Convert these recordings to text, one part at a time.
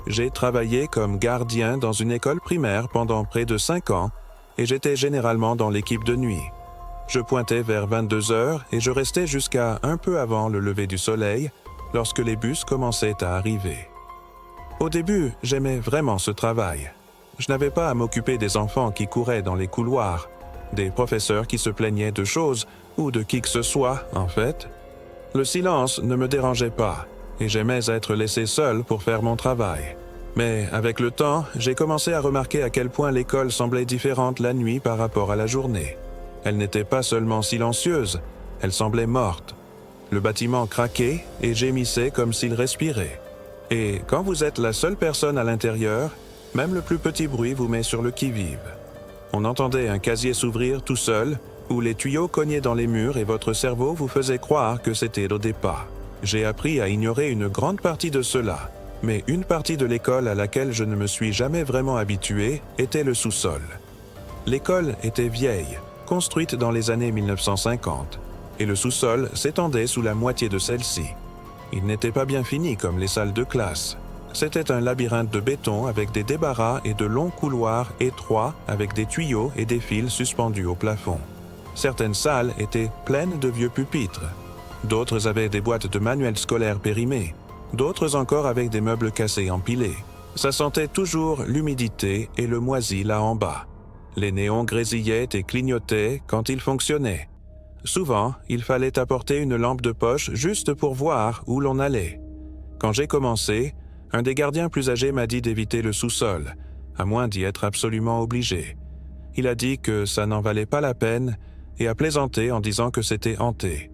J'ai travaillé comme gardien dans une école primaire pendant près de 5 ans et j'étais généralement dans l'équipe de nuit. Je pointais vers 22 heures et je restais jusqu'à un peu avant le lever du soleil lorsque les bus commençaient à arriver. Au début, j'aimais vraiment ce travail. Je n'avais pas à m'occuper des enfants qui couraient dans les couloirs, des professeurs qui se plaignaient de choses ou de qui que ce soit, en fait. Le silence ne me dérangeait pas et j'aimais être laissé seul pour faire mon travail. Mais avec le temps, j'ai commencé à remarquer à quel point l'école semblait différente la nuit par rapport à la journée. Elle n'était pas seulement silencieuse, elle semblait morte. Le bâtiment craquait et gémissait comme s'il respirait. Et quand vous êtes la seule personne à l'intérieur, même le plus petit bruit vous met sur le qui-vive. On entendait un casier s'ouvrir tout seul, ou les tuyaux cognaient dans les murs et votre cerveau vous faisait croire que c'était l'Odepa. J'ai appris à ignorer une grande partie de cela, mais une partie de l'école à laquelle je ne me suis jamais vraiment habitué était le sous-sol. L'école était vieille, construite dans les années 1950, et le sous-sol s'étendait sous la moitié de celle-ci. Il n'était pas bien fini comme les salles de classe. C'était un labyrinthe de béton avec des débarras et de longs couloirs étroits avec des tuyaux et des fils suspendus au plafond. Certaines salles étaient pleines de vieux pupitres. D'autres avaient des boîtes de manuels scolaires périmées. D'autres encore avec des meubles cassés empilés. Ça sentait toujours l'humidité et le moisi là en bas. Les néons grésillaient et clignotaient quand ils fonctionnaient. Souvent, il fallait apporter une lampe de poche juste pour voir où l'on allait. Quand j'ai commencé, un des gardiens plus âgés m'a dit d'éviter le sous-sol, à moins d'y être absolument obligé. Il a dit que ça n'en valait pas la peine et a plaisanté en disant que c'était hanté.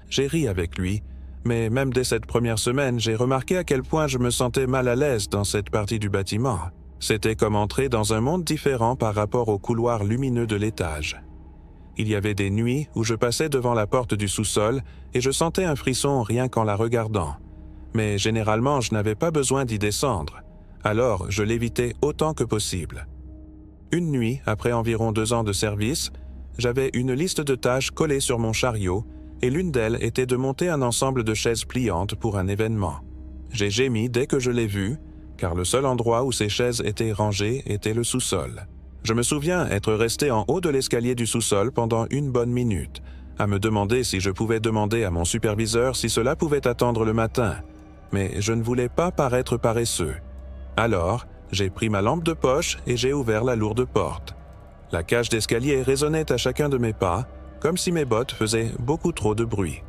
J'ai ri avec lui, mais même dès cette première semaine, j'ai remarqué à quel point je me sentais mal à l'aise dans cette partie du bâtiment. C'était comme entrer dans un monde différent par rapport au couloir lumineux de l'étage. Il y avait des nuits où je passais devant la porte du sous-sol et je sentais un frisson rien qu'en la regardant. Mais généralement, je n'avais pas besoin d'y descendre. Alors, je l'évitais autant que possible. Une nuit, après environ 2 ans de service, j'avais une liste de tâches collée sur mon chariot et l'une d'elles était de monter un ensemble de chaises pliantes pour un événement. J'ai gémi dès que je l'ai vu, car le seul endroit où ces chaises étaient rangées était le sous-sol. Je me souviens être resté en haut de l'escalier du sous-sol pendant une bonne minute, à me demander si je pouvais demander à mon superviseur si cela pouvait attendre le matin. Mais je ne voulais pas paraître paresseux. Alors, j'ai pris ma lampe de poche et j'ai ouvert la lourde porte. La cage d'escalier résonnait à chacun de mes pas, comme si mes bottes faisaient beaucoup trop de bruit.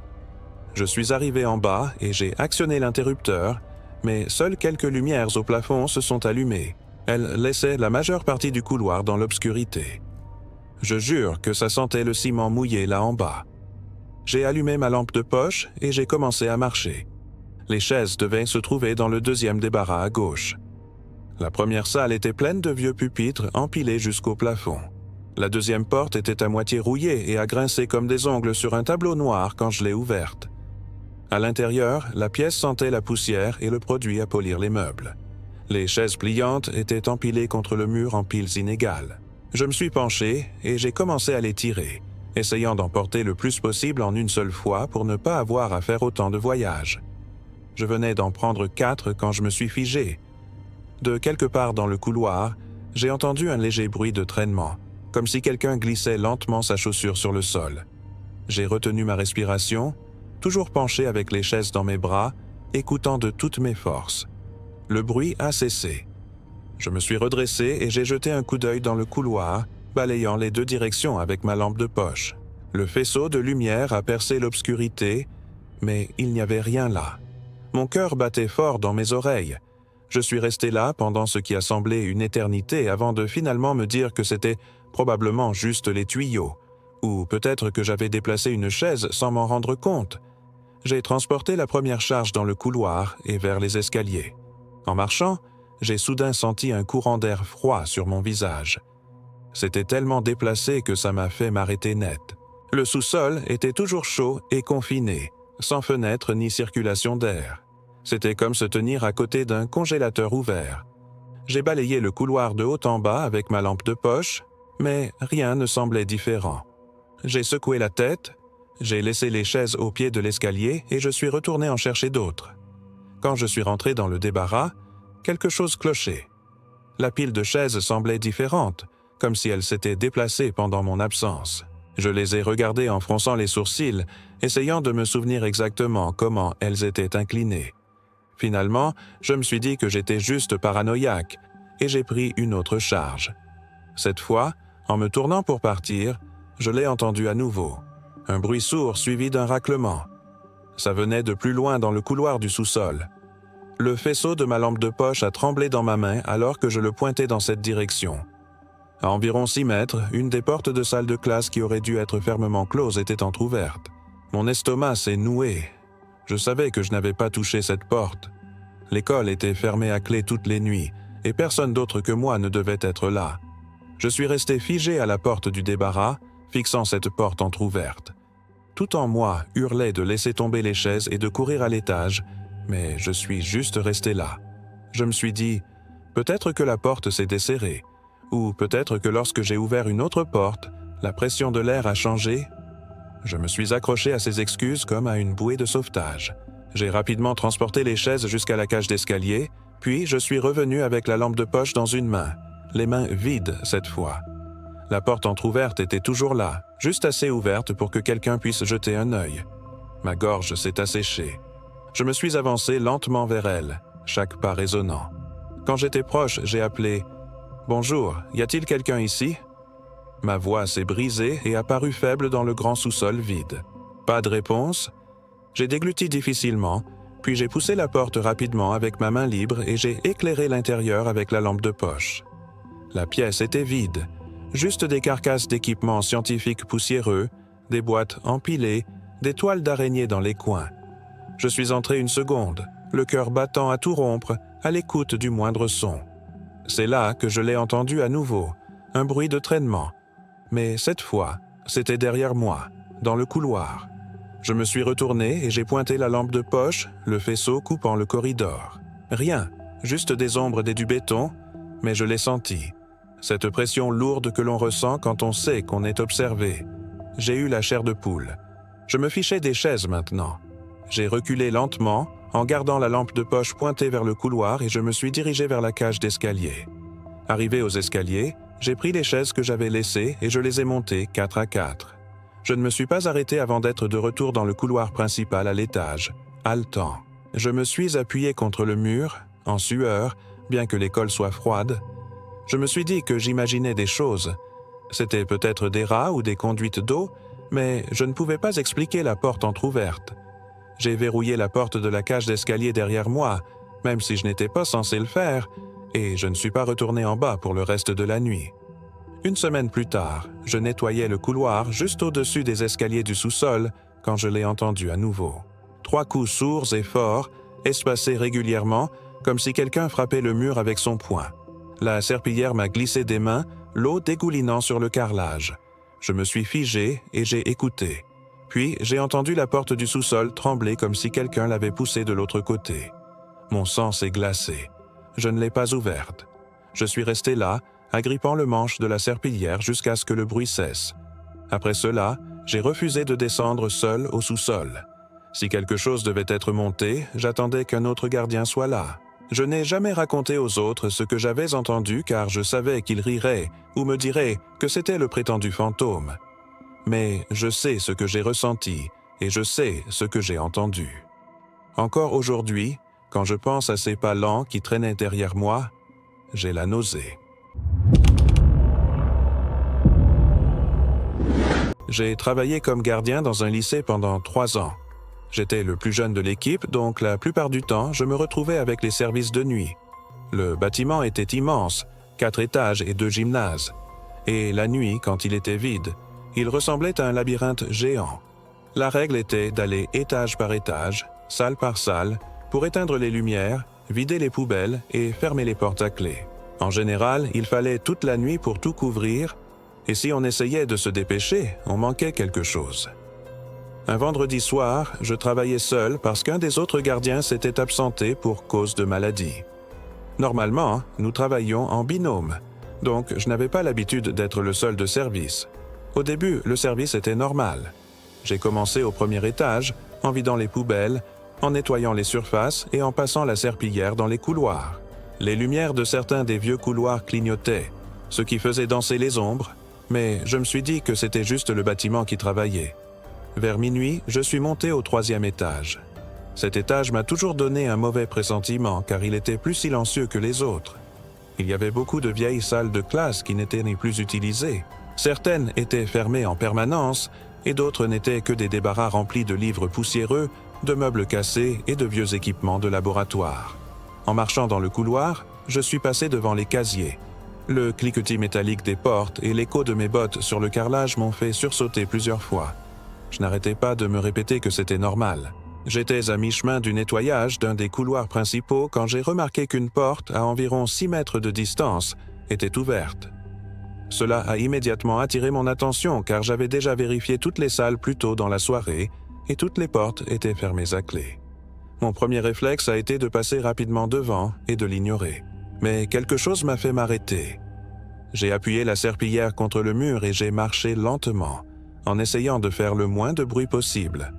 Je suis arrivé en bas et j'ai actionné l'interrupteur, mais seules quelques lumières au plafond se sont allumées. Elles laissaient la majeure partie du couloir dans l'obscurité. Je jure que ça sentait le ciment mouillé là en bas. J'ai allumé ma lampe de poche et j'ai commencé à marcher. Les chaises devaient se trouver dans le deuxième débarras à gauche. La première salle était pleine de vieux pupitres empilés jusqu'au plafond. La deuxième porte était à moitié rouillée et a grincé comme des ongles sur un tableau noir quand je l'ai ouverte. À l'intérieur, la pièce sentait la poussière et le produit à polir les meubles. Les chaises pliantes étaient empilées contre le mur en piles inégales. Je me suis penché et j'ai commencé à les tirer, essayant d'en porter le plus possible en une seule fois pour ne pas avoir à faire autant de voyages. Je venais d'en prendre 4 quand je me suis figé. De quelque part dans le couloir, j'ai entendu un léger bruit de traînement, comme si quelqu'un glissait lentement sa chaussure sur le sol. J'ai retenu ma respiration, toujours penché avec les chaises dans mes bras, écoutant de toutes mes forces. Le bruit a cessé. Je me suis redressé et j'ai jeté un coup d'œil dans le couloir, balayant les 2 directions avec ma lampe de poche. Le faisceau de lumière a percé l'obscurité, mais il n'y avait rien là. Mon cœur battait fort dans mes oreilles. Je suis resté là pendant ce qui a semblé une éternité avant de finalement me dire que c'était probablement juste les tuyaux, ou peut-être que j'avais déplacé une chaise sans m'en rendre compte. J'ai transporté la première charge dans le couloir et vers les escaliers. En marchant, j'ai soudain senti un courant d'air froid sur mon visage. C'était tellement déplacé que ça m'a fait m'arrêter net. Le sous-sol était toujours chaud et confiné, sans fenêtre ni circulation d'air. C'était comme se tenir à côté d'un congélateur ouvert. J'ai balayé le couloir de haut en bas avec ma lampe de poche, mais rien ne semblait différent. J'ai secoué la tête, j'ai laissé les chaises au pied de l'escalier et je suis retourné en chercher d'autres. Quand je suis rentré dans le débarras, quelque chose clochait. La pile de chaises semblait différente, comme si elle s'était déplacée pendant mon absence. Je les ai regardées en fronçant les sourcils, essayant de me souvenir exactement comment elles étaient inclinées. Finalement, je me suis dit que j'étais juste paranoïaque, et j'ai pris une autre charge. Cette fois, en me tournant pour partir, je l'ai entendu à nouveau. Un bruit sourd suivi d'un raclement. Ça venait de plus loin dans le couloir du sous-sol. Le faisceau de ma lampe de poche a tremblé dans ma main alors que je le pointais dans cette direction. À environ 6 mètres, une des portes de salle de classe qui aurait dû être fermement close était entr'ouverte. Mon estomac s'est noué. Je savais que je n'avais pas touché cette porte. L'école était fermée à clé toutes les nuits, et personne d'autre que moi ne devait être là. Je suis resté figé à la porte du débarras, fixant cette porte entr'ouverte. Tout en moi hurlait de laisser tomber les chaises et de courir à l'étage, mais je suis juste resté là. Je me suis dit, peut-être que la porte s'est desserrée, ou peut-être que lorsque j'ai ouvert une autre porte, la pression de l'air a changé. Je me suis accroché à ces excuses comme à une bouée de sauvetage. J'ai rapidement transporté les chaises jusqu'à la cage d'escalier, puis je suis revenu avec la lampe de poche dans une main, les mains vides cette fois. La porte entr'ouverte était toujours là, juste assez ouverte pour que quelqu'un puisse jeter un œil. Ma gorge s'est asséchée. Je me suis avancé lentement vers elle, chaque pas résonnant. Quand j'étais proche, j'ai appelé « Bonjour, y a-t-il quelqu'un ici ?» Ma voix s'est brisée et apparut faible dans le grand sous-sol vide. Pas de réponse. J'ai dégluti difficilement, puis j'ai poussé la porte rapidement avec ma main libre et j'ai éclairé l'intérieur avec la lampe de poche. La pièce était vide. Juste des carcasses d'équipements scientifiques poussiéreux, des boîtes empilées, des toiles d'araignée dans les coins. Je suis entré une seconde, le cœur battant à tout rompre, à l'écoute du moindre son. C'est là que je l'ai entendu à nouveau, un bruit de traînement. Mais cette fois, c'était derrière moi, dans le couloir. Je me suis retourné et j'ai pointé la lampe de poche, le faisceau coupant le corridor. Rien, juste des ombres et du béton, mais je l'ai senti. Cette pression lourde que l'on ressent quand on sait qu'on est observé. J'ai eu la chair de poule. Je me fichais des chaises maintenant. J'ai reculé lentement, en gardant la lampe de poche pointée vers le couloir et je me suis dirigé vers la cage d'escalier. Arrivé aux escaliers, j'ai pris les chaises que j'avais laissées et je les ai montées 4 à 4. Je ne me suis pas arrêté avant d'être de retour dans le couloir principal à l'étage, haletant. Je me suis appuyé contre le mur, en sueur, bien que l'école soit froide. Je me suis dit que j'imaginais des choses. C'était peut-être des rats ou des conduites d'eau, mais je ne pouvais pas expliquer la porte entr'ouverte. J'ai verrouillé la porte de la cage d'escalier derrière moi, même si je n'étais pas censé le faire, et je ne suis pas retourné en bas pour le reste de la nuit. Une semaine plus tard, je nettoyais le couloir juste au-dessus des escaliers du sous-sol quand je l'ai entendu à nouveau. 3 coups sourds et forts, espacés régulièrement, comme si quelqu'un frappait le mur avec son poing. La serpillière m'a glissé des mains, l'eau dégoulinant sur le carrelage. Je me suis figé et j'ai écouté. Puis j'ai entendu la porte du sous-sol trembler comme si quelqu'un l'avait poussée de l'autre côté. Mon sang s'est glacé. Je ne l'ai pas ouverte. Je suis resté là, agrippant le manche de la serpillière jusqu'à ce que le bruit cesse. Après cela, j'ai refusé de descendre seul au sous-sol. Si quelque chose devait être monté, j'attendais qu'un autre gardien soit là. Je n'ai jamais raconté aux autres ce que j'avais entendu car je savais qu'ils riraient ou me diraient que c'était le prétendu fantôme. Mais je sais ce que j'ai ressenti et je sais ce que j'ai entendu. Encore aujourd'hui, quand je pense à ces pas lents qui traînaient derrière moi, j'ai la nausée. J'ai travaillé comme gardien dans un lycée pendant 3 ans. J'étais le plus jeune de l'équipe, donc la plupart du temps, je me retrouvais avec les services de nuit. Le bâtiment était immense, 4 étages et 2 gymnases. Et la nuit, quand il était vide, il ressemblait à un labyrinthe géant. La règle était d'aller étage par étage, salle par salle, pour éteindre les lumières, vider les poubelles et fermer les portes à clé. En général, il fallait toute la nuit pour tout couvrir, et si on essayait de se dépêcher, on manquait quelque chose. Un vendredi soir, je travaillais seul parce qu'un des autres gardiens s'était absenté pour cause de maladie. Normalement, nous travaillions en binôme, donc je n'avais pas l'habitude d'être le seul de service. Au début, le service était normal. J'ai commencé au premier étage, en vidant les poubelles, en nettoyant les surfaces et en passant la serpillière dans les couloirs. Les lumières de certains des vieux couloirs clignotaient, ce qui faisait danser les ombres, mais je me suis dit que c'était juste le bâtiment qui travaillait. Vers minuit, je suis monté au 3e étage. Cet étage m'a toujours donné un mauvais pressentiment car il était plus silencieux que les autres. Il y avait beaucoup de vieilles salles de classe qui n'étaient ni plus utilisées. Certaines étaient fermées en permanence et d'autres n'étaient que des débarras remplis de livres poussiéreux, de meubles cassés et de vieux équipements de laboratoire. En marchant dans le couloir, je suis passé devant les casiers. Le cliquetis métallique des portes et l'écho de mes bottes sur le carrelage m'ont fait sursauter plusieurs fois. Je n'arrêtais pas de me répéter que c'était normal. J'étais à mi-chemin du nettoyage d'un des couloirs principaux quand j'ai remarqué qu'une porte, à environ 6 mètres de distance, était ouverte. Cela a immédiatement attiré mon attention car j'avais déjà vérifié toutes les salles plus tôt dans la soirée et toutes les portes étaient fermées à clé. Mon premier réflexe a été de passer rapidement devant et de l'ignorer. Mais quelque chose m'a fait m'arrêter. J'ai appuyé la serpillière contre le mur et j'ai marché lentement, en essayant de faire le moins de bruit possible.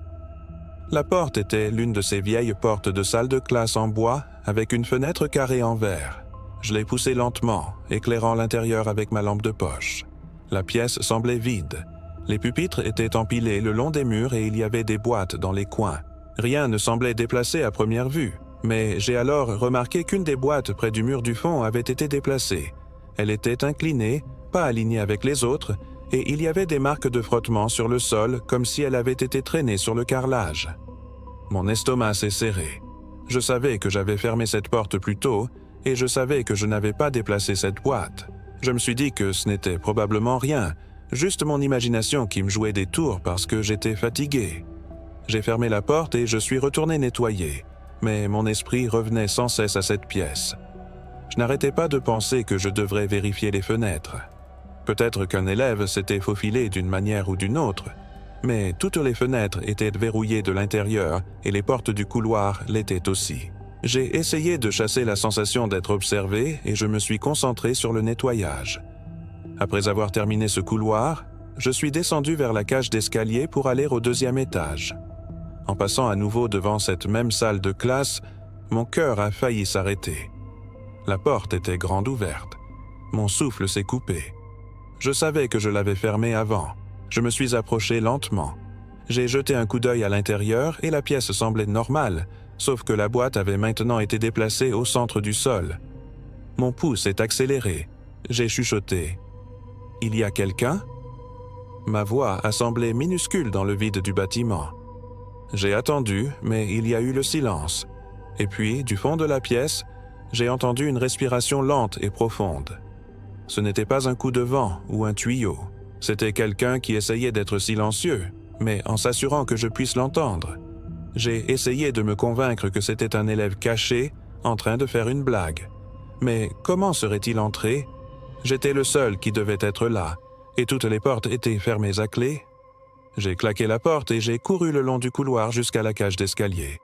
La porte était l'une de ces vieilles portes de salle de classe en bois avec une fenêtre carrée en verre. Je l'ai poussée lentement, éclairant l'intérieur avec ma lampe de poche. La pièce semblait vide. Les pupitres étaient empilés le long des murs et il y avait des boîtes dans les coins. Rien ne semblait déplacé à première vue, mais j'ai alors remarqué qu'une des boîtes près du mur du fond avait été déplacée. Elle était inclinée, pas alignée avec les autres, et il y avait des marques de frottement sur le sol comme si elle avait été traînée sur le carrelage. Mon estomac s'est serré. Je savais que j'avais fermé cette porte plus tôt et je savais que je n'avais pas déplacé cette boîte. Je me suis dit que ce n'était probablement rien, juste mon imagination qui me jouait des tours parce que j'étais fatigué. J'ai fermé la porte et je suis retourné nettoyer, mais mon esprit revenait sans cesse à cette pièce. Je n'arrêtais pas de penser que je devrais vérifier les fenêtres. Peut-être qu'un élève s'était faufilé d'une manière ou d'une autre, mais toutes les fenêtres étaient verrouillées de l'intérieur et les portes du couloir l'étaient aussi. J'ai essayé de chasser la sensation d'être observé et je me suis concentré sur le nettoyage. Après avoir terminé ce couloir, je suis descendu vers la cage d'escalier pour aller au 2e étage. En passant à nouveau devant cette même salle de classe, mon cœur a failli s'arrêter. La porte était grande ouverte. Mon souffle s'est coupé. Je savais que je l'avais fermée avant. Je me suis approché lentement. J'ai jeté un coup d'œil à l'intérieur et la pièce semblait normale, sauf que la boîte avait maintenant été déplacée au centre du sol. Mon pouls s'est accéléré. J'ai chuchoté. « Il y a quelqu'un » Ma voix a semblé minuscule dans le vide du bâtiment. J'ai attendu, mais il y a eu le silence. Et puis, du fond de la pièce, j'ai entendu une respiration lente et profonde. Ce n'était pas un coup de vent ou un tuyau. C'était quelqu'un qui essayait d'être silencieux, mais en s'assurant que je puisse l'entendre. J'ai essayé de me convaincre que c'était un élève caché, en train de faire une blague. Mais comment serait-il entré? J'étais le seul qui devait être là, et toutes les portes étaient fermées à clé. J'ai claqué la porte et j'ai couru le long du couloir jusqu'à la cage d'escalier.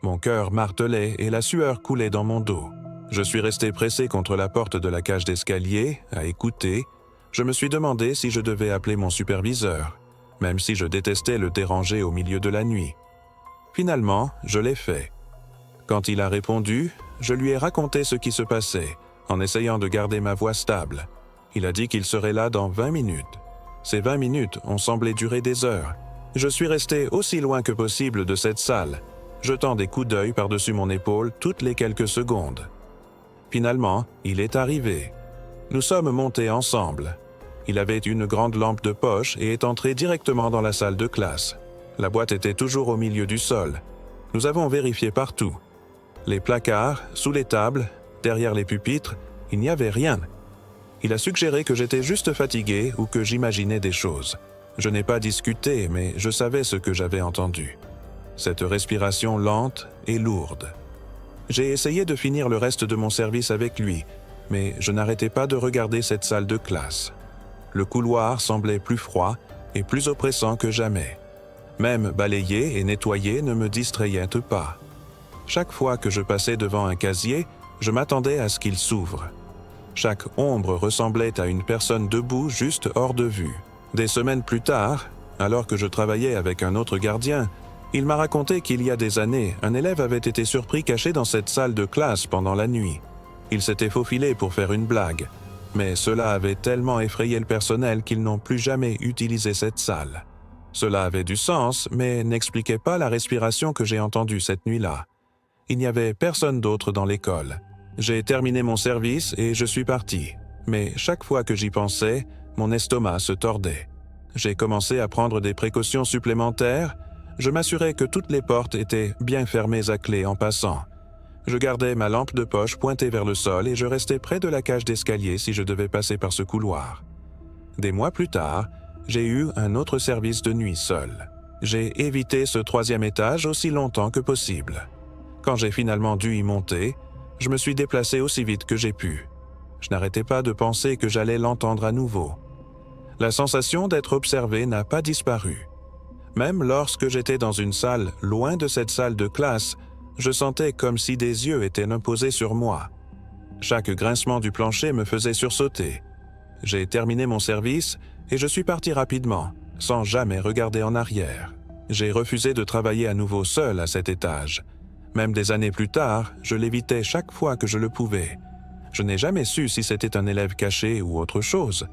Mon cœur martelait et la sueur coulait dans mon dos. Je suis resté pressé contre la porte de la cage d'escalier, à écouter. Je me suis demandé si je devais appeler mon superviseur, même si je détestais le déranger au milieu de la nuit. Finalement, je l'ai fait. Quand il a répondu, je lui ai raconté ce qui se passait, en essayant de garder ma voix stable. Il a dit qu'il serait là dans 20 minutes. Ces 20 minutes ont semblé durer des heures. Je suis resté aussi loin que possible de cette salle, jetant des coups d'œil par-dessus mon épaule toutes les quelques secondes. Finalement, il est arrivé. Nous sommes montés ensemble. Il avait une grande lampe de poche et est entré directement dans la salle de classe. La boîte était toujours au milieu du sol. Nous avons vérifié partout. Les placards, sous les tables, derrière les pupitres, il n'y avait rien. Il a suggéré que j'étais juste fatigué ou que j'imaginais des choses. Je n'ai pas discuté, mais je savais ce que j'avais entendu. Cette respiration lente et lourde. J'ai essayé de finir le reste de mon service avec lui, mais je n'arrêtais pas de regarder cette salle de classe. Le couloir semblait plus froid et plus oppressant que jamais. Même balayer et nettoyer ne me distrayait pas. Chaque fois que je passais devant un casier, je m'attendais à ce qu'il s'ouvre. Chaque ombre ressemblait à une personne debout juste hors de vue. Des semaines plus tard, alors que je travaillais avec un autre gardien, il m'a raconté qu'il y a des années, un élève avait été surpris caché dans cette salle de classe pendant la nuit. Ils s'étaient faufilés pour faire une blague, mais cela avait tellement effrayé le personnel qu'ils n'ont plus jamais utilisé cette salle. Cela avait du sens, mais n'expliquait pas la respiration que j'ai entendue cette nuit-là. Il n'y avait personne d'autre dans l'école. J'ai terminé mon service et je suis parti. Mais chaque fois que j'y pensais, mon estomac se tordait. J'ai commencé à prendre des précautions supplémentaires. Je m'assurais que toutes les portes étaient bien fermées à clé en passant. Je gardais ma lampe de poche pointée vers le sol et je restais près de la cage d'escalier si je devais passer par ce couloir. Des mois plus tard, j'ai eu un autre service de nuit seul. J'ai évité ce 3e étage aussi longtemps que possible. Quand j'ai finalement dû y monter, je me suis déplacé aussi vite que j'ai pu. Je n'arrêtais pas de penser que j'allais l'entendre à nouveau. La sensation d'être observé n'a pas disparu. Même lorsque j'étais dans une salle loin de cette salle de classe, je sentais comme si des yeux étaient imposés sur moi. Chaque grincement du plancher me faisait sursauter. J'ai terminé mon service et je suis parti rapidement, sans jamais regarder en arrière. J'ai refusé de travailler à nouveau seul à cet étage. Même des années plus tard, je l'évitais chaque fois que je le pouvais. Je n'ai jamais su si c'était un élève caché ou autre chose,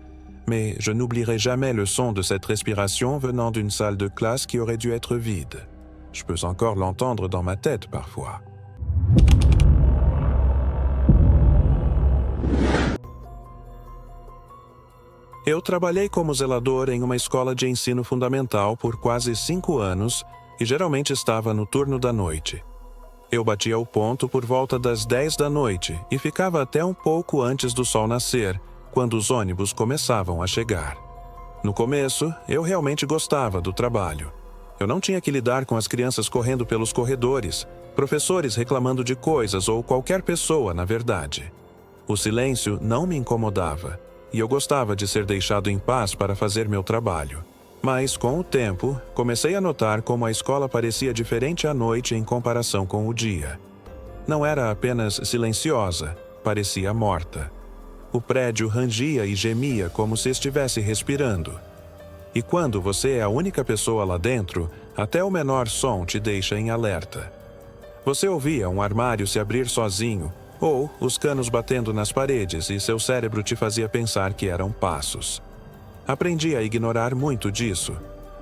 mais je n'oublierai jamais le son de cette respiration venant d'une salle de classe qui aurait dû être vide. Je peux encore l'entendre dans ma tête parfois. Eu trabalhei como zelador em uma escola de ensino fundamental por quase 5 anos e geralmente estava no turno da noite. Eu batia o ponto por volta das 10 da noite e ficava até um pouco antes do sol nascer, quando os ônibus começavam a chegar. No começo, eu realmente gostava do trabalho. Eu não tinha que lidar com as crianças correndo pelos corredores, professores reclamando de coisas ou qualquer pessoa, na verdade. O silêncio não me incomodava, e eu gostava de ser deixado em paz para fazer meu trabalho. Mas, com o tempo, comecei a notar como a escola parecia diferente à noite em comparação com o dia. Não era apenas silenciosa, parecia morta. O prédio rangia e gemia como se estivesse respirando. E quando você é a única pessoa lá dentro, até o menor som te deixa em alerta. Você ouvia um armário se abrir sozinho, ou os canos batendo nas paredes e seu cérebro te fazia pensar que eram passos. Aprendi a ignorar muito disso,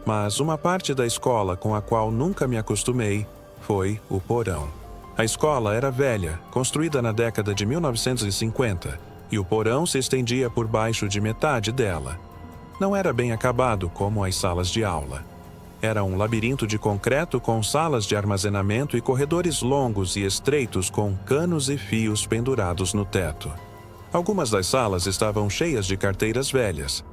mas uma parte da escola com a qual nunca me acostumei foi o porão. A escola era velha, construída na década de 1950, e o porão se estendia por baixo de metade dela. Não era bem acabado como as salas de aula. Era um labirinto de concreto com salas de armazenamento e corredores longos e estreitos com canos e fios pendurados no teto. Algumas das salas estavam cheias de carteiras velhas.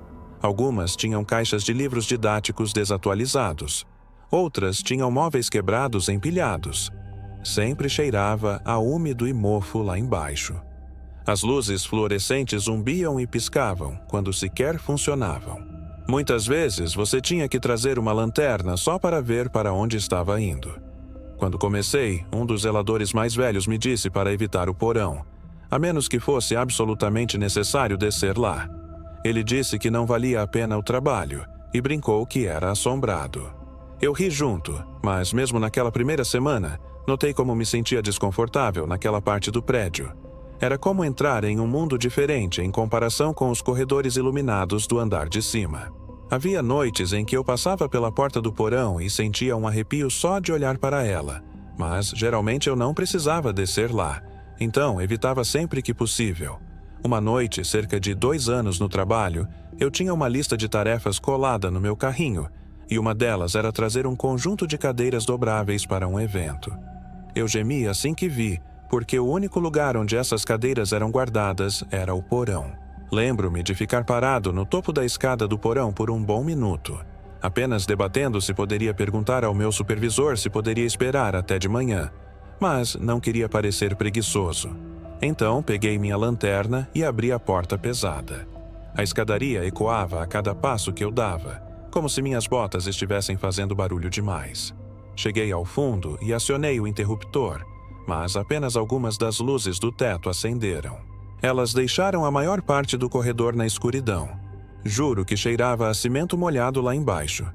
Algumas tinham caixas de livros didáticos desatualizados. Outras tinham móveis quebrados empilhados. Sempre cheirava a úmido e mofo lá embaixo. As luzes fluorescentes zumbiam e piscavam quando sequer funcionavam. Muitas vezes você tinha que trazer uma lanterna só para ver para onde estava indo. Quando comecei, um dos zeladores mais velhos me disse para evitar o porão, a menos que fosse absolutamente necessário descer lá. Ele disse que não valia a pena o trabalho e brincou que era assombrado. Eu ri junto, mas mesmo naquela primeira semana, notei como me sentia desconfortável naquela parte do prédio. Era como entrar em um mundo diferente em comparação com os corredores iluminados do andar de cima. Havia noites em que eu passava pela porta do porão e sentia um arrepio só de olhar para ela, mas geralmente eu não precisava descer lá, então evitava sempre que possível. Uma noite, cerca de 2 anos no trabalho, eu tinha uma lista de tarefas colada no meu carrinho, e uma delas era trazer um conjunto de cadeiras dobráveis para um evento. Eu gemi assim que vi, porque o único lugar onde essas cadeiras eram guardadas era o porão. Lembro-me de ficar parado no topo da escada do porão por um bom minuto, apenas debatendo se poderia perguntar ao meu supervisor se poderia esperar até de manhã, mas não queria parecer preguiçoso. Então peguei minha lanterna e abri a porta pesada. A escadaria ecoava a cada passo que eu dava, como se minhas botas estivessem fazendo barulho demais. Cheguei ao fundo e acionei o interruptor, mas apenas algumas das luzes do teto acenderam. Elas deixaram a maior parte do corredor na escuridão. Juro que cheirava a cimento molhado lá embaixo.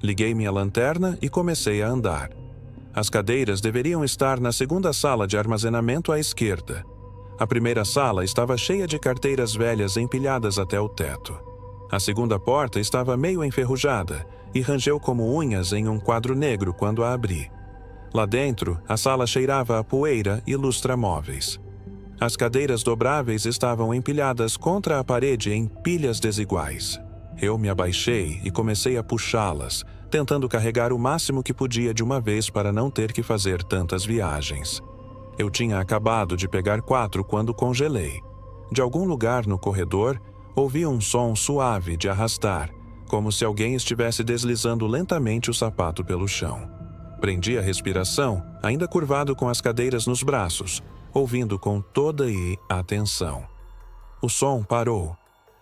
Liguei minha lanterna e comecei a andar. As cadeiras deveriam estar na segunda sala de armazenamento à esquerda. A primeira sala estava cheia de carteiras velhas empilhadas até o teto. A segunda porta estava meio enferrujada e rangeu como unhas em um quadro negro quando a abri. Lá dentro, a sala cheirava a poeira e lustramóveis. As cadeiras dobráveis estavam empilhadas contra a parede em pilhas desiguais. Eu me abaixei e comecei a puxá-las, tentando carregar o máximo que podia de uma vez para não ter que fazer tantas viagens. Eu tinha acabado de pegar 4 quando congelei. De algum lugar no corredor, ouvi um som suave de arrastar, como se alguém estivesse deslizando lentamente o sapato pelo chão. Prendi a respiração, ainda curvado com as cadeiras nos braços, ouvindo com toda a atenção. O som parou.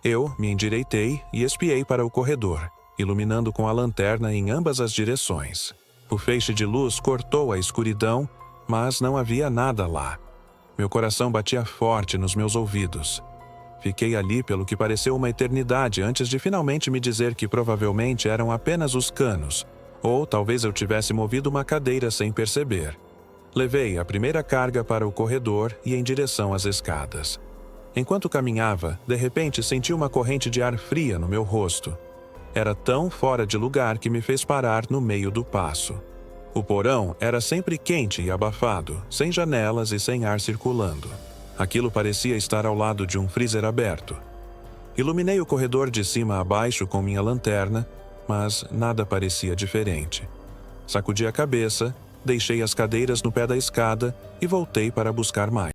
Eu me endireitei e espiei para o corredor, iluminando com a lanterna em ambas as direções. O feixe de luz cortou a escuridão, mas não havia nada lá. Meu coração batia forte nos meus ouvidos. Fiquei ali pelo que pareceu uma eternidade antes de finalmente me dizer que provavelmente eram apenas os canos, ou talvez eu tivesse movido uma cadeira sem perceber. Levei a primeira carga para o corredor e em direção às escadas. Enquanto caminhava, de repente senti uma corrente de ar fria no meu rosto. Era tão fora de lugar que me fez parar no meio do passo. O porão era sempre quente e abafado, sem janelas e sem ar circulando. Aquilo parecia estar ao lado de um freezer aberto. Iluminei o corredor de cima a baixo com minha lanterna, mas nada parecia diferente. Sacudi a cabeça, deixei as cadeiras no pé da escada e voltei para buscar mais.